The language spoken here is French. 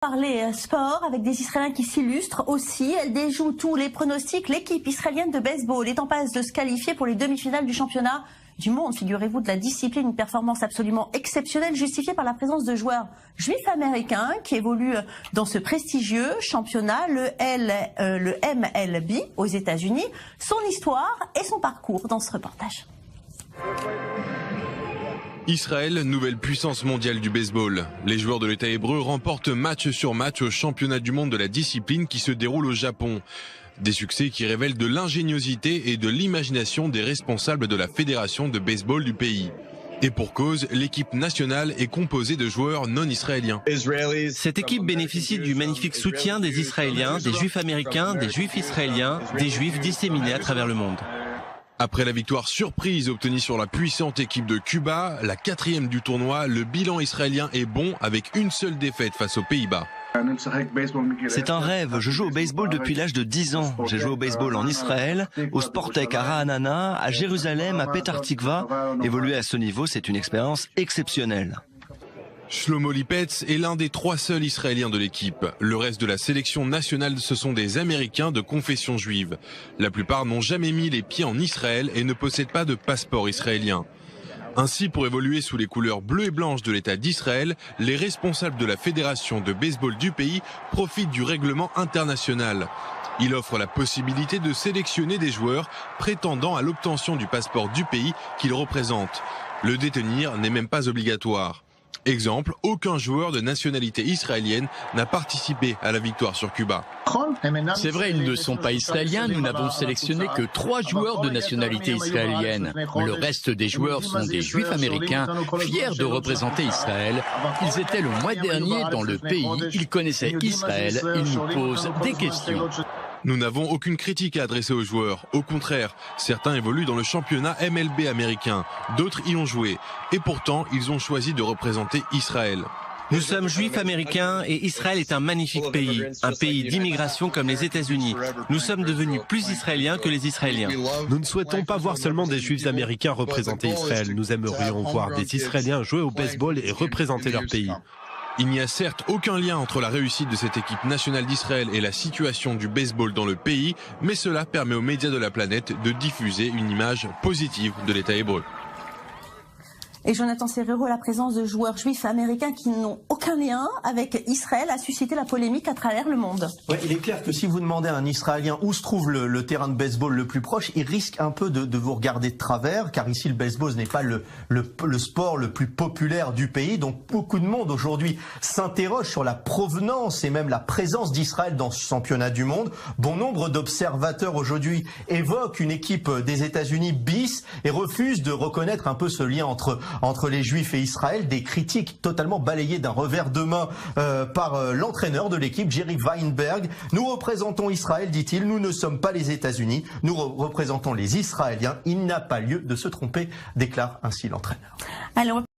Parler sport avec des Israéliens qui s'illustrent aussi. Elle déjoue tous les pronostics. L'équipe israélienne de baseball est en passe de se qualifier pour les demi-finales du championnat du monde. Figurez-vous, de la discipline, une performance absolument exceptionnelle justifiée par la présence de joueurs juifs américains qui évoluent dans ce prestigieux championnat, le MLB aux États-Unis. Son histoire et son parcours dans ce reportage. Israël, nouvelle puissance mondiale du baseball. Les joueurs de l'État hébreu remportent match sur match au championnat du monde de la discipline qui se déroule au Japon. Des succès qui révèlent de l'ingéniosité et de l'imagination des responsables de la fédération de baseball du pays. Et pour cause, l'équipe nationale est composée de joueurs non israéliens. Cette équipe bénéficie du magnifique soutien des Israéliens, des Juifs américains, des Juifs israéliens, des Juifs disséminés à travers le monde. Après la victoire surprise obtenue sur la puissante équipe de Cuba, la 4e du tournoi, le bilan israélien est bon avec une seule défaite face aux Pays-Bas. C'est un rêve, je joue au baseball depuis l'âge de 10 ans. J'ai joué au baseball en Israël, au Sportec à Ra'anana, à Jérusalem, à Petah Tikva. Évoluer à ce niveau, c'est une expérience exceptionnelle. Shlomo Lipetz est l'un des 3 seuls Israéliens de l'équipe. Le reste de la sélection nationale, ce sont des Américains de confession juive. La plupart n'ont jamais mis les pieds en Israël et ne possèdent pas de passeport israélien. Ainsi, pour évoluer sous les couleurs bleues et blanches de l'État d'Israël, les responsables de la fédération de baseball du pays profitent du règlement international. Il offre la possibilité de sélectionner des joueurs prétendant à l'obtention du passeport du pays qu'ils représentent. Le détenir n'est même pas obligatoire. Exemple, aucun joueur de nationalité israélienne n'a participé à la victoire sur Cuba. C'est vrai, ils ne sont pas israéliens, nous n'avons sélectionné que 3 joueurs de nationalité israélienne. Le reste des joueurs sont des juifs américains, fiers de représenter Israël. Ils étaient le mois dernier dans le pays, ils connaissaient Israël, ils nous posent des questions. Nous n'avons aucune critique à adresser aux joueurs. Au contraire, certains évoluent dans le championnat MLB américain, d'autres y ont joué. Et pourtant, ils ont choisi de représenter Israël. Nous sommes juifs américains et Israël est un magnifique pays, un pays d'immigration comme les États-Unis. Nous sommes devenus plus israéliens que les Israéliens. Nous ne souhaitons pas voir seulement des juifs américains représenter Israël. Nous aimerions voir des Israéliens jouer au baseball et représenter leur pays. Il n'y a certes aucun lien entre la réussite de cette équipe nationale d'Israël et la situation du baseball dans le pays, mais cela permet aux médias de la planète de diffuser une image positive de l'État hébreu. Et Jonathan Serrero, la présence de joueurs juifs américains qui n'ont aucun lien avec Israël a suscité la polémique à travers le monde. Ouais, il est clair que si vous demandez à un Israélien où se trouve le terrain de baseball le plus proche, il risque un peu de vous regarder de travers, car ici le baseball n'est pas le sport le plus populaire du pays. Donc beaucoup de monde aujourd'hui s'interroge sur la provenance et même la présence d'Israël dans ce championnat du monde. Bon nombre d'observateurs aujourd'hui évoquent une équipe des États-Unis bis et refusent de reconnaître un peu ce lien entre les Juifs et Israël, des critiques totalement balayées d'un revers de main par l'entraîneur de l'équipe, Jerry Weinberg. Nous représentons Israël, dit-il, nous ne sommes pas les États-Unis, nous représentons les Israéliens. Il n'a pas lieu de se tromper, déclare ainsi l'entraîneur.